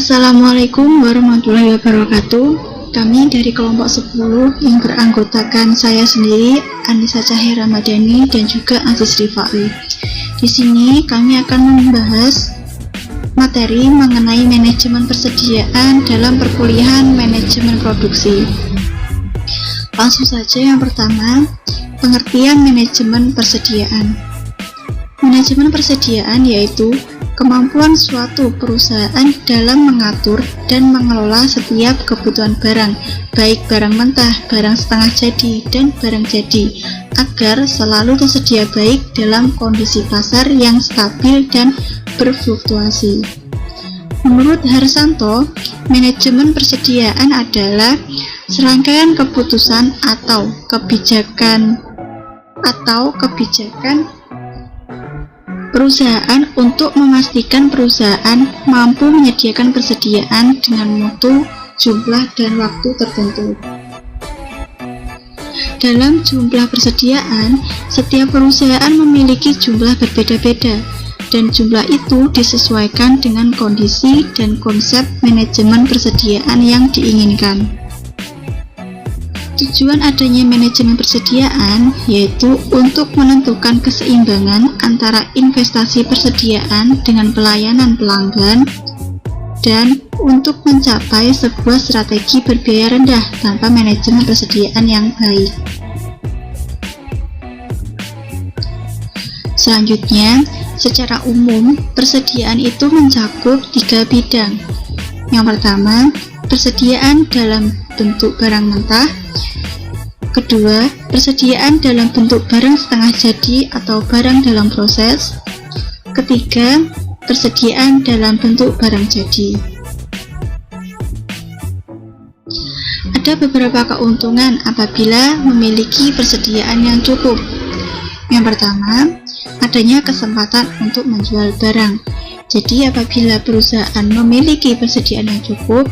Assalamualaikum warahmatullahi wabarakatuh. Kami dari kelompok 10 yang beranggotakan saya sendiri, Anissa Cahya Ramadhani, dan juga Aziz Rifai. Di sini kami akan membahas materi mengenai manajemen persediaan dalam perkuliahan manajemen produksi. Langsung saja, yang pertama, pengertian manajemen persediaan. Manajemen persediaan yaitu kemampuan suatu perusahaan dalam mengatur dan mengelola setiap kebutuhan barang, baik barang mentah, barang setengah jadi, dan barang jadi, agar selalu tersedia baik dalam kondisi pasar yang stabil dan berfluktuasi. Menurut Harsanto, manajemen persediaan adalah serangkaian keputusan atau kebijakan perusahaan untuk memastikan perusahaan mampu menyediakan persediaan dengan mutu, jumlah, dan waktu tertentu. Dalam jumlah persediaan, setiap perusahaan memiliki jumlah berbeda-beda, dan jumlah itu disesuaikan dengan kondisi dan konsep manajemen persediaan yang diinginkan. Tujuan adanya manajemen persediaan yaitu untuk menentukan keseimbangan antara investasi persediaan dengan pelayanan pelanggan dan untuk mencapai sebuah strategi berbiaya rendah tanpa manajemen persediaan yang baik. Selanjutnya, secara umum, persediaan itu mencakup 3 bidang. Yang pertama, persediaan dalam bentuk barang mentah. Kedua, persediaan dalam bentuk barang setengah jadi atau barang dalam proses. Ketiga, persediaan dalam bentuk barang jadi. Ada beberapa keuntungan apabila memiliki persediaan yang cukup. Yang pertama, adanya kesempatan untuk menjual barang. Jadi apabila perusahaan memiliki persediaan yang cukup,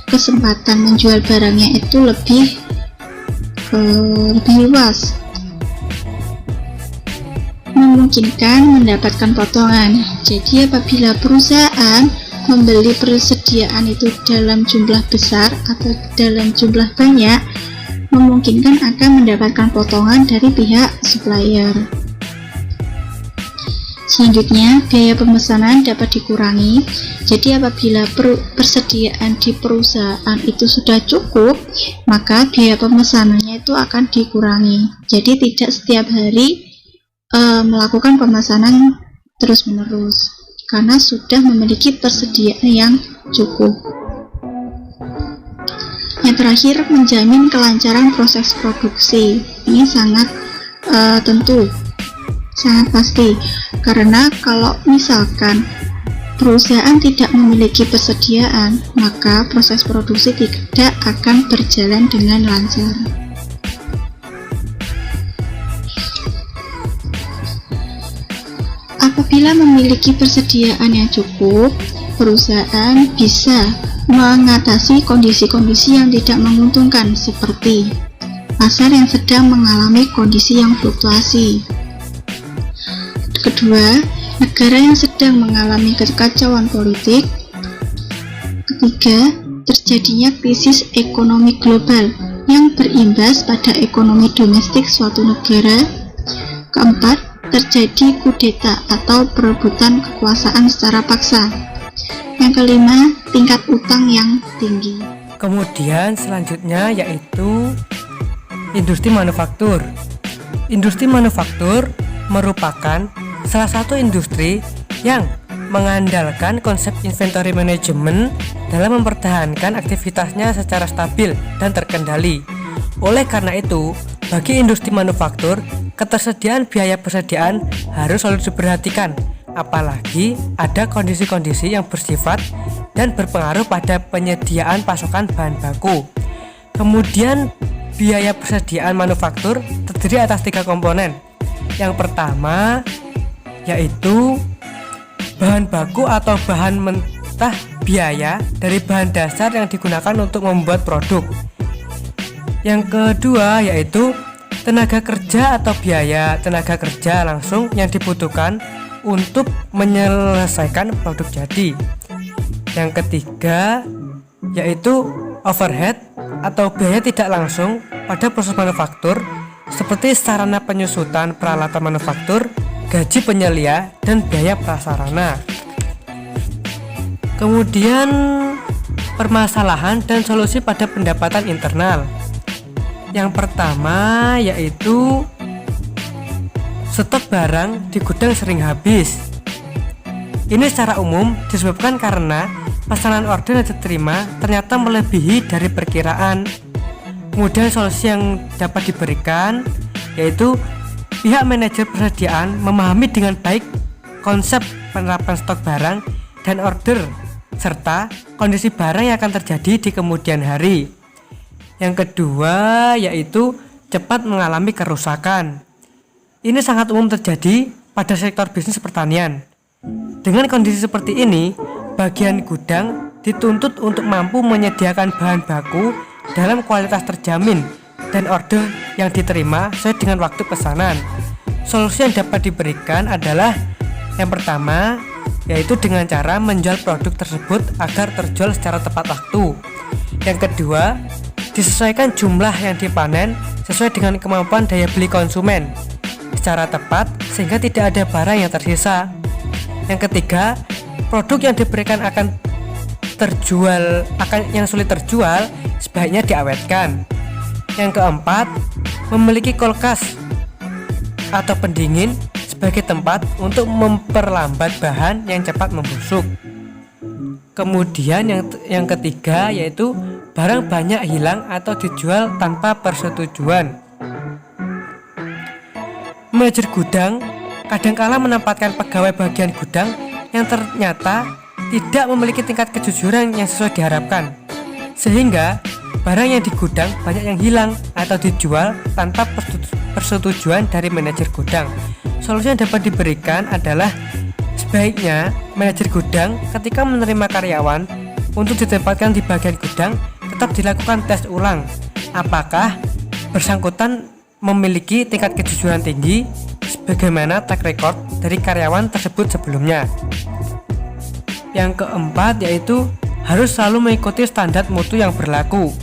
kesempatan menjual barangnya itu lebih luas, memungkinkan mendapatkan potongan. Jadi apabila perusahaan membeli persediaan itu dalam jumlah besar atau dalam jumlah banyak, memungkinkan akan mendapatkan potongan dari pihak supplier. Selanjutnya, biaya pemesanan dapat dikurangi. Jadi apabila persediaan di perusahaan itu sudah cukup, maka biaya pemesanannya itu akan dikurangi. Jadi tidak setiap hari melakukan pemesanan terus-menerus, karena sudah memiliki persediaan yang cukup. Yang terakhir, menjamin kelancaran proses produksi. Ini sangat sangat pasti, karena kalau misalkan perusahaan tidak memiliki persediaan, maka proses produksi tidak akan berjalan dengan lancar. Apabila memiliki persediaan yang cukup, perusahaan bisa mengatasi kondisi-kondisi yang tidak menguntungkan, seperti pasar yang sedang mengalami kondisi yang fluktuasi. Kedua, negara yang sedang mengalami kekacauan politik. Ketiga, terjadinya krisis ekonomi global yang berimbas pada ekonomi domestik suatu negara. Keempat, terjadi kudeta atau perebutan kekuasaan secara paksa. Yang kelima, tingkat utang yang tinggi. Kemudian selanjutnya yaitu industri manufaktur. Industri manufaktur merupakan salah satu industri yang mengandalkan konsep inventory management dalam mempertahankan aktivitasnya secara stabil dan terkendali. Oleh karena itu, bagi industri manufaktur, ketersediaan biaya persediaan harus selalu diperhatikan, apalagi ada kondisi-kondisi yang bersifat dan berpengaruh pada penyediaan pasokan bahan baku. Kemudian, biaya persediaan manufaktur terdiri atas 3 komponen. Yang pertama yaitu bahan baku atau bahan mentah biaya dari bahan dasar yang digunakan untuk membuat produk. Yang kedua yaitu tenaga kerja atau biaya tenaga kerja langsung yang dibutuhkan untuk menyelesaikan produk jadi. Yang ketiga yaitu overhead atau biaya tidak langsung pada proses manufaktur seperti sarana penyusutan peralatan manufaktur, gaji penyelia, dan biaya prasarana. Kemudian permasalahan dan solusi pada pendapatan internal. Yang pertama yaitu stok barang di gudang sering habis. Ini secara umum disebabkan karena pesanan order yang diterima ternyata melebihi dari perkiraan. Kemudian solusi yang dapat diberikan yaitu pihak manajer persediaan memahami dengan baik konsep penerapan stok barang dan order serta kondisi barang yang akan terjadi di kemudian hari. Yang kedua yaitu cepat mengalami kerusakan. Ini sangat umum terjadi pada sektor bisnis pertanian. Dengan kondisi seperti ini, bagian gudang dituntut untuk mampu menyediakan bahan baku dalam kualitas terjamin dan order yang diterima sesuai dengan waktu pesanan. Solusi yang dapat diberikan adalah yang pertama yaitu dengan cara menjual produk tersebut agar terjual secara tepat waktu. Yang kedua, disesuaikan jumlah yang dipanen sesuai dengan kemampuan daya beli konsumen secara tepat sehingga tidak ada barang yang tersisa. Yang ketiga, produk yang diberikan yang sulit terjual sebaiknya diawetkan. Yang keempat, memiliki kulkas atau pendingin sebagai tempat untuk memperlambat bahan yang cepat membusuk. Kemudian yang ketiga yaitu barang banyak hilang atau dijual tanpa persetujuan. Manajer gudang kadangkala menempatkan pegawai bagian gudang yang ternyata tidak memiliki tingkat kejujuran yang sesuai diharapkan, sehingga barang yang di gudang banyak yang hilang atau dijual tanpa persetujuan dari manajer gudang. Solusi yang dapat diberikan adalah sebaiknya manajer gudang ketika menerima karyawan untuk ditempatkan di bagian gudang tetap dilakukan tes ulang apakah bersangkutan memiliki tingkat kejujuran tinggi sebagaimana track record dari karyawan tersebut sebelumnya. Yang keempat yaitu harus selalu mengikuti standar mutu yang berlaku.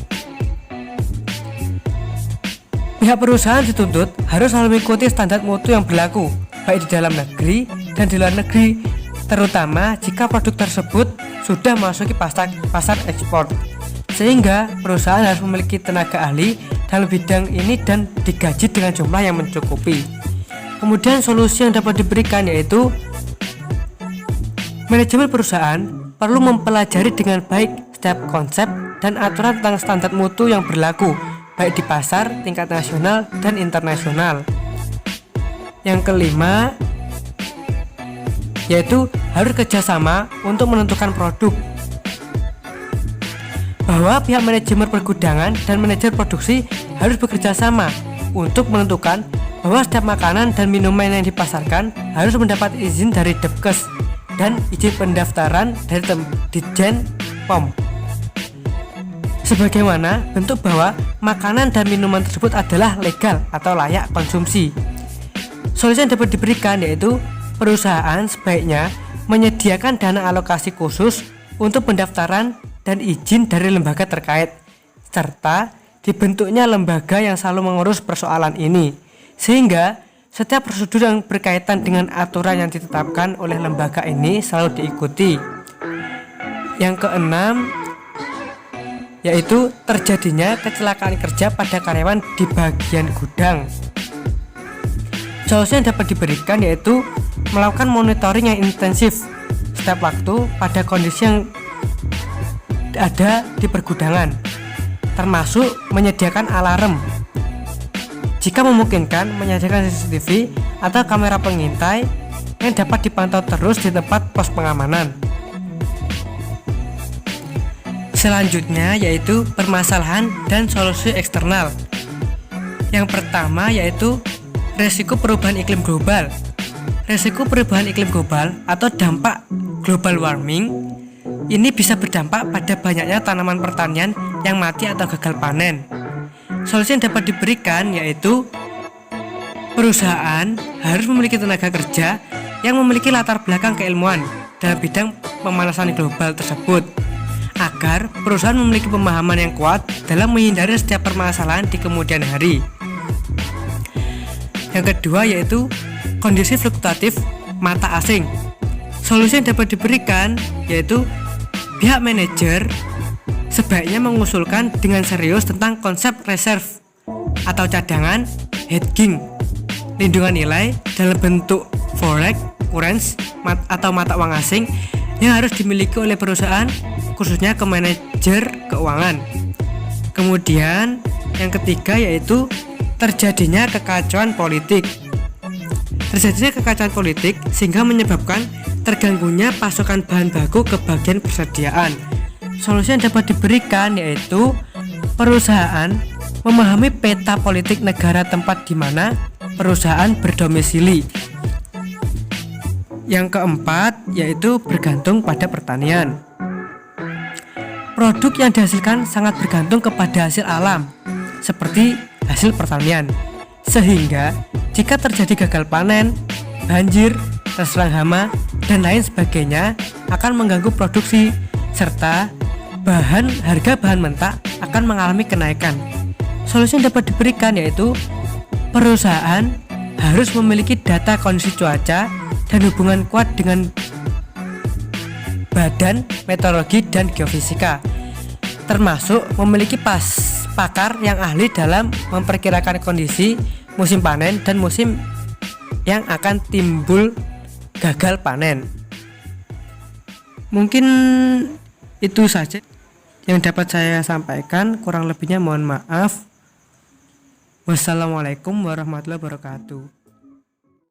Pihak perusahaan dituntut harus selalu mengikuti standar mutu yang berlaku baik di dalam negeri dan di luar negeri, terutama jika produk tersebut sudah memasuki pasar ekspor, sehingga perusahaan harus memiliki tenaga ahli dalam bidang ini dan digaji dengan jumlah yang mencukupi. Kemudian solusi yang dapat diberikan yaitu manajemen perusahaan perlu mempelajari dengan baik setiap konsep dan aturan tentang standar mutu yang berlaku baik di pasar tingkat nasional dan internasional. Yang kelima yaitu harus kerjasama untuk menentukan produk. Bahwa pihak manajemen pergudangan dan manajer produksi harus bekerja sama untuk menentukan bahwa setiap makanan dan minuman yang dipasarkan harus mendapat izin dari Depkes dan izin pendaftaran dari Ditjen POM, sebagaimana bentuk bahwa makanan dan minuman tersebut adalah legal atau layak konsumsi. Solusi yang dapat diberikan yaitu perusahaan sebaiknya menyediakan dana alokasi khusus untuk pendaftaran dan izin dari lembaga terkait, serta dibentuknya lembaga yang selalu mengurus persoalan ini, sehingga setiap prosedur yang berkaitan dengan aturan yang ditetapkan oleh lembaga ini selalu diikuti. Yang keenam yaitu terjadinya kecelakaan kerja pada karyawan di bagian gudang. Solusi yang dapat diberikan yaitu melakukan monitoring yang intensif setiap waktu pada kondisi yang ada di pergudangan, termasuk menyediakan alarm. Jika memungkinkan, menyediakan CCTV atau kamera pengintai yang dapat dipantau terus di tempat pos pengamanan. Selanjutnya yaitu permasalahan dan solusi eksternal. Yang pertama yaitu resiko perubahan iklim global. Resiko perubahan iklim global atau dampak global warming ini bisa berdampak pada banyaknya tanaman pertanian yang mati atau gagal panen. Solusi yang dapat diberikan yaitu perusahaan harus memiliki tenaga kerja yang memiliki latar belakang keilmuan dalam bidang pemanasan global tersebut, agar perusahaan memiliki pemahaman yang kuat dalam menghindari setiap permasalahan di kemudian hari. Yang kedua yaitu kondisi fluktuatif mata asing. Solusi yang dapat diberikan yaitu pihak manajer sebaiknya mengusulkan dengan serius tentang konsep reserve atau cadangan, hedging, lindungan nilai dalam bentuk forex, currency atau mata uang asing yang harus dimiliki oleh perusahaan, khususnya ke manajer keuangan. Kemudian yang ketiga yaitu terjadinya kekacauan politik. Terjadinya kekacauan politik sehingga menyebabkan terganggunya pasokan bahan baku ke bagian persediaan. Solusi yang dapat diberikan yaitu perusahaan memahami peta politik negara tempat di mana perusahaan berdomisili. Yang keempat yaitu bergantung pada pertanian. Produk yang dihasilkan sangat bergantung kepada hasil alam, seperti hasil pertanian. Sehingga jika terjadi gagal panen, banjir, terserang hama, dan lain sebagainya akan mengganggu produksi, serta harga bahan mentah akan mengalami kenaikan. Solusi yang dapat diberikan yaitu perusahaan harus memiliki data kondisi cuaca dan hubungan kuat dengan Badan Meteorologi dan Geofisika, termasuk memiliki pakar yang ahli dalam memperkirakan kondisi musim panen dan musim yang akan timbul gagal panen. Mungkin itu saja yang dapat saya sampaikan, kurang lebihnya mohon maaf. Wassalamualaikum warahmatullahi wabarakatuh.